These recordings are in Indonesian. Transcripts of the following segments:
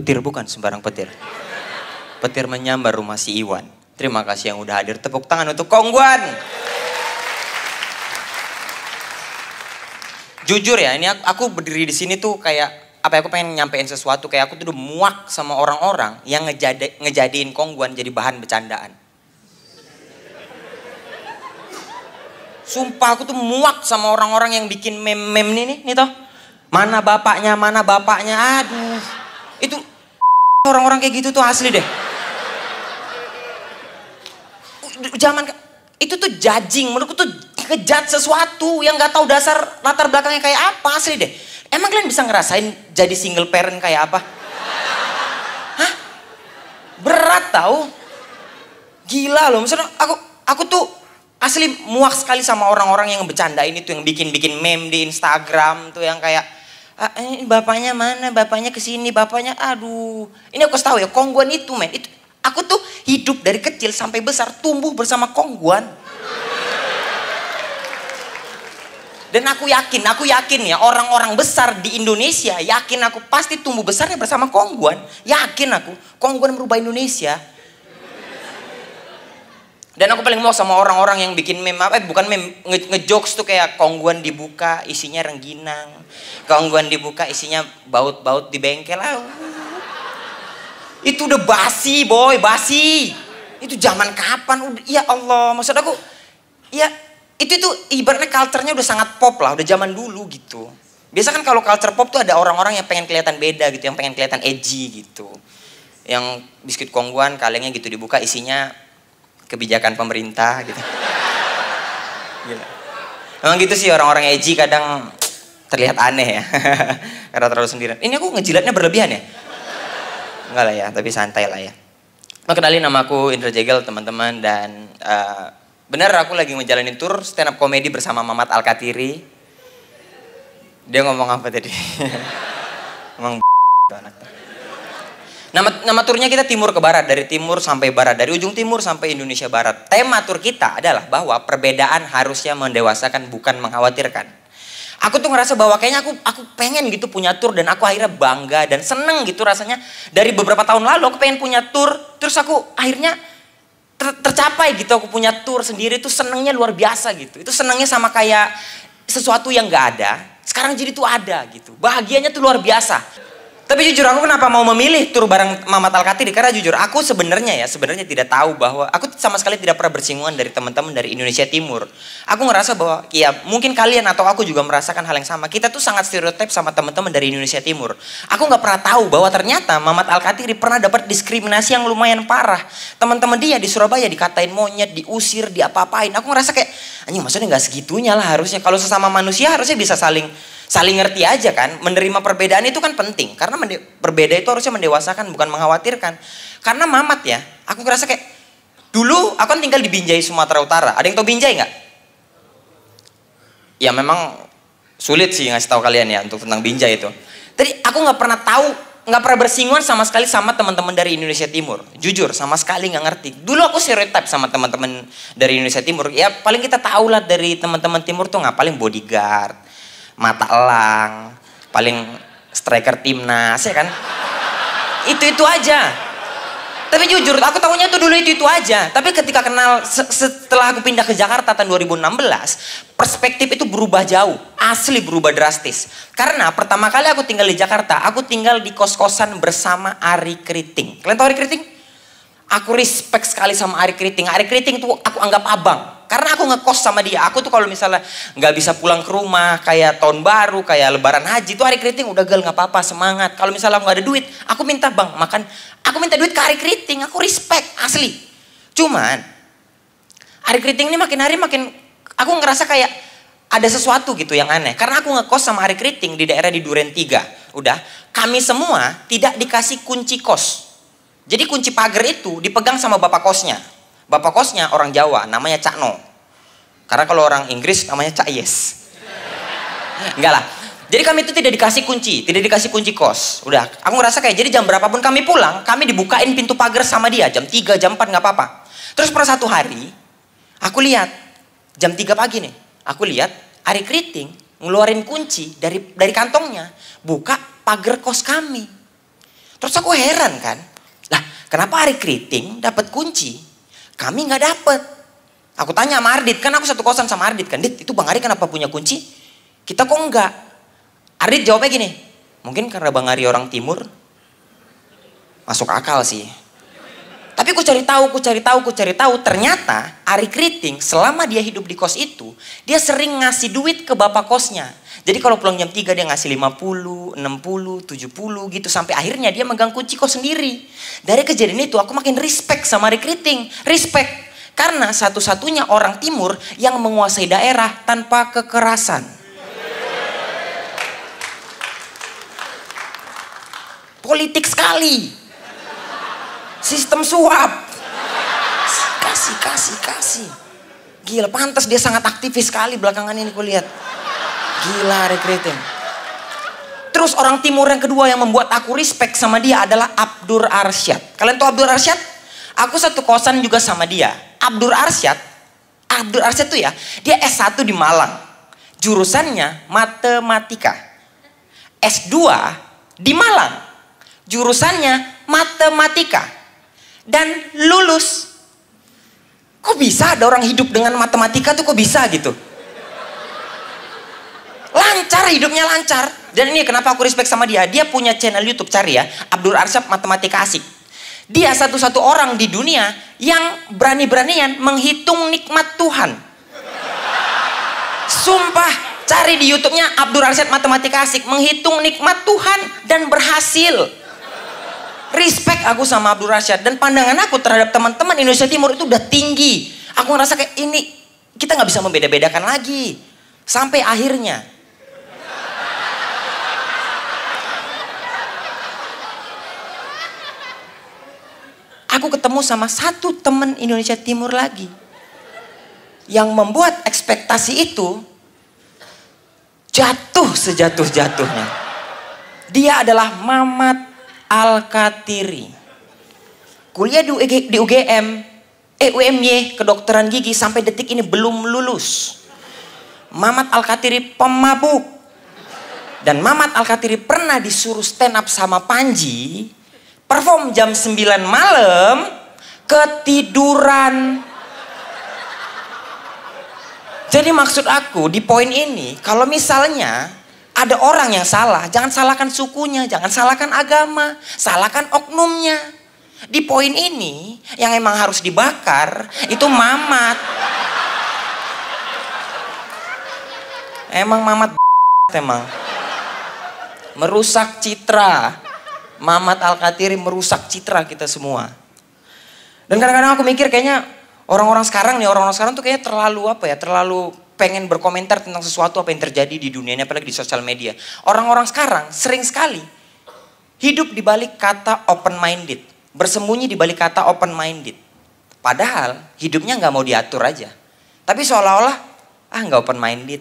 Petir bukan sembarang petir. Petir menyambar rumah si Iwan. Terima kasih yang udah hadir. Tepuk tangan untuk Kongguan. Jujur ya, ini aku berdiri di sini tuh kayak apa ya, aku pengen nyampein sesuatu, kayak aku tuh udah muak sama orang-orang yang ngejadiin Kongguan jadi bahan bercandaan. Sumpah aku tuh muak sama orang-orang yang bikin meme-meme nih toh. Mana bapaknya, aduh. Itu orang-orang kayak gitu tuh asli deh. Zaman itu tuh judging, menurutku tuh ngejudge sesuatu yang nggak tahu dasar latar belakangnya kayak apa, asli deh. Emang kalian bisa ngerasain jadi single parent kayak apa? Hah? Berat tau. Gila loh, misalnya aku tuh asli muak sekali sama orang-orang yang bercandain itu, yang bikin meme di Instagram tuh yang kayak ini bapaknya mana, bapaknya kesini, bapaknya aduh. Ini aku kasih tahu ya, Kongguan itu men, itu aku tuh hidup dari kecil sampai besar tumbuh bersama Kongguan. Dan aku yakin ya, orang-orang besar di Indonesia yakin aku pasti tumbuh besarnya bersama Kongguan. Yakin aku, Kongguan merubah Indonesia. Dan aku paling mau sama orang-orang yang bikin meme, bukan meme, ngejokes tuh kayak Kongguan dibuka isinya rengginang, Kongguan dibuka isinya baut-baut di bengkel. Itu udah basi boy, basi. Itu zaman kapan? Ya Allah, maksud aku, ya itu ibaratnya culture-nya udah sangat pop lah, udah zaman dulu gitu. Biasa kan kalau culture pop tuh ada orang-orang yang pengen kelihatan beda gitu, yang pengen kelihatan edgy gitu. Yang biskuit Kongguan kalengnya gitu dibuka isinya kebijakan pemerintah gitu. Gila. Emang gitu sih orang-orang edgy kadang terlihat aneh ya. Karena terlalu sendirian. Ini aku ngejilatnya berlebihan ya? Enggak lah ya, tapi santai lah ya. Kenalin, nama aku Indra Jegel teman-teman, dan bener aku lagi ngejalanin tour stand up comedy bersama Mamat Alkatiri. Dia ngomong apa tadi? Ngomong anak. Nama turnya kita timur ke barat, dari timur sampai barat, dari ujung timur sampai Indonesia Barat. Tema tur kita adalah bahwa perbedaan harusnya mendewasakan, bukan mengkhawatirkan. Aku tuh ngerasa bahwa kayaknya aku pengen gitu punya tur, dan aku akhirnya bangga dan seneng gitu rasanya. Dari beberapa tahun lalu aku pengen punya tur, terus aku akhirnya tercapai gitu, aku punya tur sendiri tuh senengnya luar biasa gitu. Itu senengnya sama kayak sesuatu yang gak ada, sekarang jadi tuh ada gitu. Bahagianya tuh luar biasa. Tapi jujur aku kenapa mau memilih tur bareng Mamat Alkatiri, karena jujur aku sebenarnya tidak tahu bahwa aku sama sekali tidak pernah bersinggungan dari teman-teman dari Indonesia Timur. Aku ngerasa bahwa ya mungkin kalian atau aku juga merasakan hal yang sama. Kita tuh sangat stereotip sama teman-teman dari Indonesia Timur. Aku nggak pernah tahu bahwa ternyata Mamat Alkatiri pernah dapat diskriminasi yang lumayan parah. Teman-teman dia di Surabaya dikatain monyet, diusir, diapa-apain. Aku ngerasa kayak anjing, maksudnya nggak segitunya lah harusnya. Kalau sesama manusia harusnya bisa saling ngerti aja kan. Menerima perbedaan itu kan penting, karena berbeda itu harusnya mendewasakan, bukan mengkhawatirkan. Karena Mamat ya, aku ngerasa kayak dulu aku kan tinggal di Binjai, Sumatera Utara. Ada yang tahu Binjai nggak? Ya memang sulit sih ngasih tahu kalian ya untuk tentang Binjai itu. Tadi aku nggak pernah tahu, nggak pernah bersinggungan sama sekali sama teman-teman dari Indonesia Timur. Jujur sama sekali nggak ngerti. Dulu aku stereotip sama teman-teman dari Indonesia Timur. Ya paling kita tahu lah dari teman-teman Timur tuh nggak, paling bodyguard, mata elang, paling striker timnas ya kan. Itu aja. Tapi jujur aku tahunya tuh dulu itu aja. Tapi ketika kenal setelah aku pindah ke Jakarta tahun 2016, perspektif itu berubah jauh. Asli berubah drastis. Karena pertama kali aku tinggal di Jakarta, aku tinggal di kos-kosan bersama Ari Kriting. Kalian tahu Ari Kriting? Aku respect sekali sama Ari Kriting. Ari Kriting tuh aku anggap abang. Karena aku ngekos sama dia. Aku tuh kalau misalnya nggak bisa pulang ke rumah kayak tahun baru, kayak lebaran haji, tuh Ari Kriting udah gel nggak apa-apa, semangat. Kalau misalnya aku nggak ada duit, aku minta bang makan. Aku minta duit ke Ari Kriting. Aku respect asli. Cuman Ari Kriting ini makin hari makin, aku ngerasa kayak ada sesuatu gitu yang aneh. Karena aku ngekos sama Ari Kriting di daerah di Duren 3. Udah, kami semua tidak dikasih kunci kos. Jadi kunci pagar itu dipegang sama bapak kosnya. Bapak kosnya orang Jawa, namanya Cak No. Karena kalau orang Inggris namanya Cak Yes. Enggak lah. Jadi kami itu tidak dikasih kunci kos. Udah, aku ngerasa kayak jadi jam berapapun kami pulang, kami dibukain pintu pagar sama dia. Jam 3, jam 4 nggak apa-apa. Terus pada satu hari, aku lihat jam 3 pagi nih, aku lihat Ari Kriting ngeluarin kunci dari kantongnya, buka pagar kos kami. Terus aku heran kan, lah kenapa Ari Kriting dapat kunci, kami nggak dapet? Aku tanya sama Ardit, kan aku satu kosan sama Ardit kan, Dit itu Bang Ari kenapa punya kunci, kita kok enggak? Ardit jawabnya gini, mungkin karena Bang Ari orang timur. Masuk akal sih. Tapi ku cari tahu, ternyata Ari Kriting selama dia hidup di kos itu, dia sering ngasih duit ke bapak kosnya. Jadi kalau pulang jam 3 dia ngasih 50, 60, 70 gitu. Sampai akhirnya dia megang kunci kos sendiri. Dari kejadian itu aku makin respect sama Ari Kriting. Respect. Karena satu-satunya orang timur yang menguasai daerah tanpa kekerasan. Politik sekali. Sistem suap. Kasih. Gila, pantas dia sangat aktivis sekali belakangan ini ku lihat. Gila Ari Kriting. Terus orang timur yang kedua yang membuat aku respect sama dia adalah Abdur Arsyad. Kalian tahu Abdur Arsyad? Aku satu kosan juga sama dia. Abdur Arsyad tuh ya, dia S1 di Malang. Jurusannya matematika. S2 di Malang. Jurusannya matematika. Dan lulus. Kok bisa ada orang hidup dengan matematika tuh kok bisa gitu? Lancar, hidupnya lancar. Dan ini kenapa aku respect sama dia. Dia punya channel YouTube, cari ya. Abdur Arsyad Matematika Asik. Dia satu-satu orang di dunia yang berani-beranian menghitung nikmat Tuhan. Sumpah, cari di YouTube-nya Abdur Arsyad Matematika Asik. Menghitung nikmat Tuhan dan berhasil. Respect aku sama Abdur Arsyad. Dan pandangan aku terhadap teman-teman Indonesia Timur itu udah tinggi. Aku ngerasa kayak ini, kita gak bisa membeda-bedakan lagi. Sampai akhirnya. Aku ketemu sama satu teman Indonesia Timur lagi. Yang membuat ekspektasi itu jatuh sejatuh-jatuhnya. Dia adalah Mamat Al-Katiri. Kuliah di UMY kedokteran gigi sampai detik ini belum lulus. Mamat Al-Katiri pemabuk. Dan Mamat Al-Katiri pernah disuruh stand up sama Panji, perform jam 9 malam, ketiduran. Jadi maksud aku di poin ini, kalau misalnya ada orang yang salah, jangan salahkan sukunya, jangan salahkan agama, salahkan oknumnya. Di poin ini, yang emang harus dibakar, itu Mamat. Emang Mamat emang. Merusak citra. Mamat Al-Katiri merusak citra kita semua. Dan kadang-kadang aku mikir kayaknya orang-orang sekarang tuh kayaknya terlalu terlalu pengen berkomentar tentang sesuatu apa yang terjadi di dunia ini, apalagi di sosial media. Orang-orang sekarang sering sekali hidup di balik kata open minded, bersembunyi di balik kata open minded. Padahal hidupnya nggak mau diatur aja. Tapi seolah-olah nggak open minded,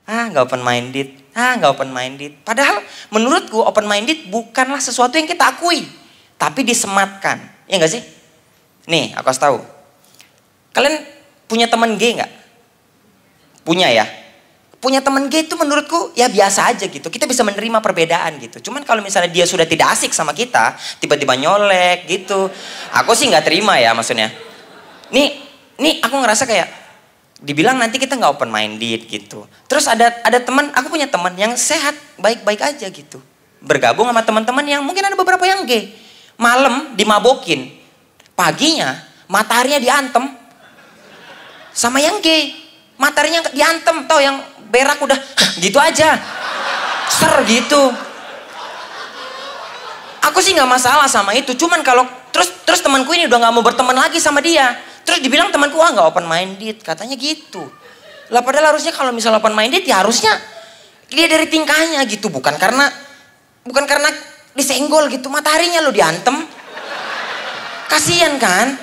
nggak open minded, nggak open minded. Padahal menurutku open minded bukanlah sesuatu yang kita akui, tapi disematkan. Ya nggak sih? Nih, aku kasih tahu. Kalian punya teman gay nggak? Punya ya. Punya teman gay itu menurutku ya biasa aja gitu. Kita bisa menerima perbedaan gitu. Cuman kalau misalnya dia sudah tidak asik sama kita, tiba-tiba nyolek gitu. Aku sih nggak terima ya maksudnya. Nih aku ngerasa kayak dibilang nanti kita nggak open minded gitu. Terus ada teman, aku punya teman yang sehat, baik-baik aja gitu. Bergabung sama teman-teman yang mungkin ada beberapa yang gay. Malam dimabokin. Paginya mataharinya diantem sama yang gay. Mataharinya diantem, tau yang berak udah gitu aja. Ser gitu. Aku sih nggak masalah sama itu. Cuman kalau terus temanku ini udah nggak mau berteman lagi sama dia. Terus dibilang temanku nggak open minded, katanya gitu. Lah padahal harusnya kalau misalnya open minded ya harusnya dia dari tingkahnya gitu, bukan karena disenggol gitu. Mataharinya lo diantem. Kasian kan?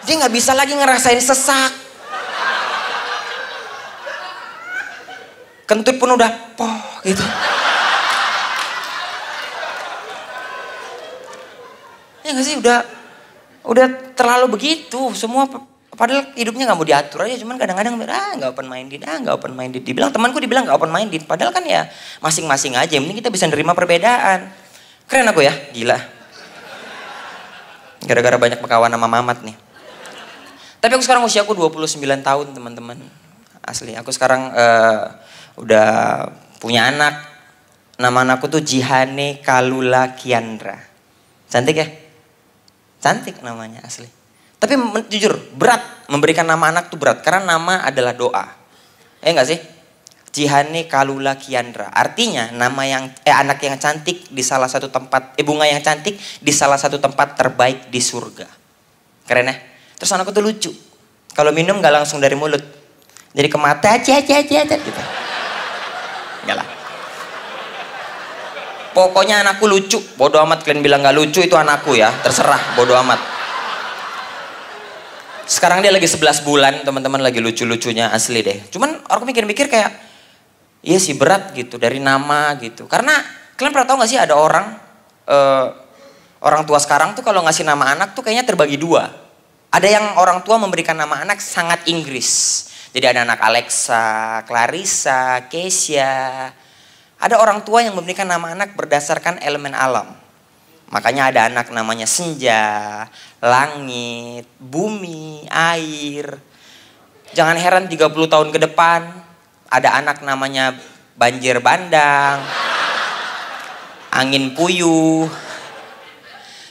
Dia nggak bisa lagi ngerasain sesak. Kentut pun udah poh gitu. Ya nggak sih, udah terlalu begitu semua. Padahal hidupnya nggak mau diatur aja, cuman kadang-kadang nggak open minded, Dibilang temanku dibilang nggak open minded, padahal kan ya masing-masing aja. Yang penting kita bisa nerima perbedaan. Keren aku ya, gila. Gara-gara banyak berkawan sama Mamat nih. Tapi aku sekarang usiaku 29 tahun teman-teman. Asli, aku sekarang udah punya anak. Nama anakku tuh Jihane Kalula Kiandra. Cantik ya? Cantik namanya asli. Tapi jujur, berat memberikan nama anak tuh berat. Karena nama adalah doa. Enggak sih? Jihane Kalula Kiandra. Artinya nama yang anak yang cantik di salah satu tempat, bunga yang cantik di salah satu tempat terbaik di surga. Keren ya? Terus anakku tuh lucu. Kalau minum gak langsung dari mulut. Jadi ke mata aja gitu. Enggak lah. Pokoknya anakku lucu. Bodoh amat kalian bilang gak lucu, itu anakku ya. Terserah, bodoh amat. Sekarang dia lagi 11 bulan, teman-teman, lagi lucu-lucunya asli deh. Cuman aku mikir-mikir kayak, iya sih berat gitu dari nama gitu. Karena kalian pernah tahu gak sih ada orang tua sekarang tuh kalau ngasih nama anak tuh kayaknya terbagi dua. Ada yang orang tua memberikan nama anak sangat Inggris. Jadi ada anak Alexa, Clarissa, Keisha. Ada orang tua yang memberikan nama anak berdasarkan elemen alam. Makanya ada anak namanya senja, langit, bumi, air. Jangan heran 30 tahun ke depan ada anak namanya banjir bandang, angin puyuh.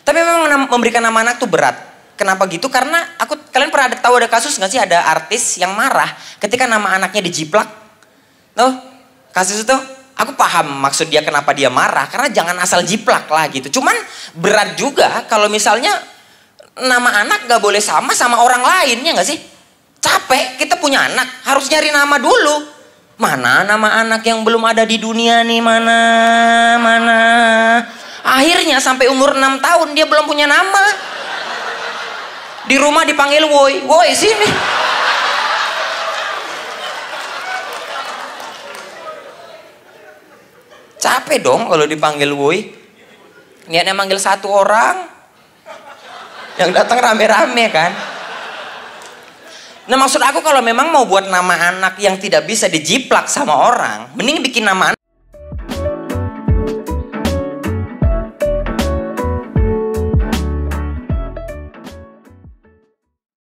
Tapi memang memberikan nama anak tuh berat. Kenapa gitu? Karena kalian pernah tahu ada kasus gak sih, ada artis yang marah ketika nama anaknya dijiplak? Tuh, kasus itu aku paham maksud dia kenapa dia marah, karena jangan asal jiplak lah gitu. Cuman berat juga kalau misalnya nama anak gak boleh sama orang lain, ya gak sih? Capek, kita punya anak harus nyari nama dulu. Mana nama anak yang belum ada di dunia nih, mana. Akhirnya sampai umur 6 tahun dia belum punya nama. Di rumah dipanggil woi sini. Capek dong kalau dipanggil woi. Niatnya manggil satu orang, yang datang rame-rame kan. Nah maksud aku kalau memang mau buat nama anak yang tidak bisa dijiplak sama orang, mending bikin nama anak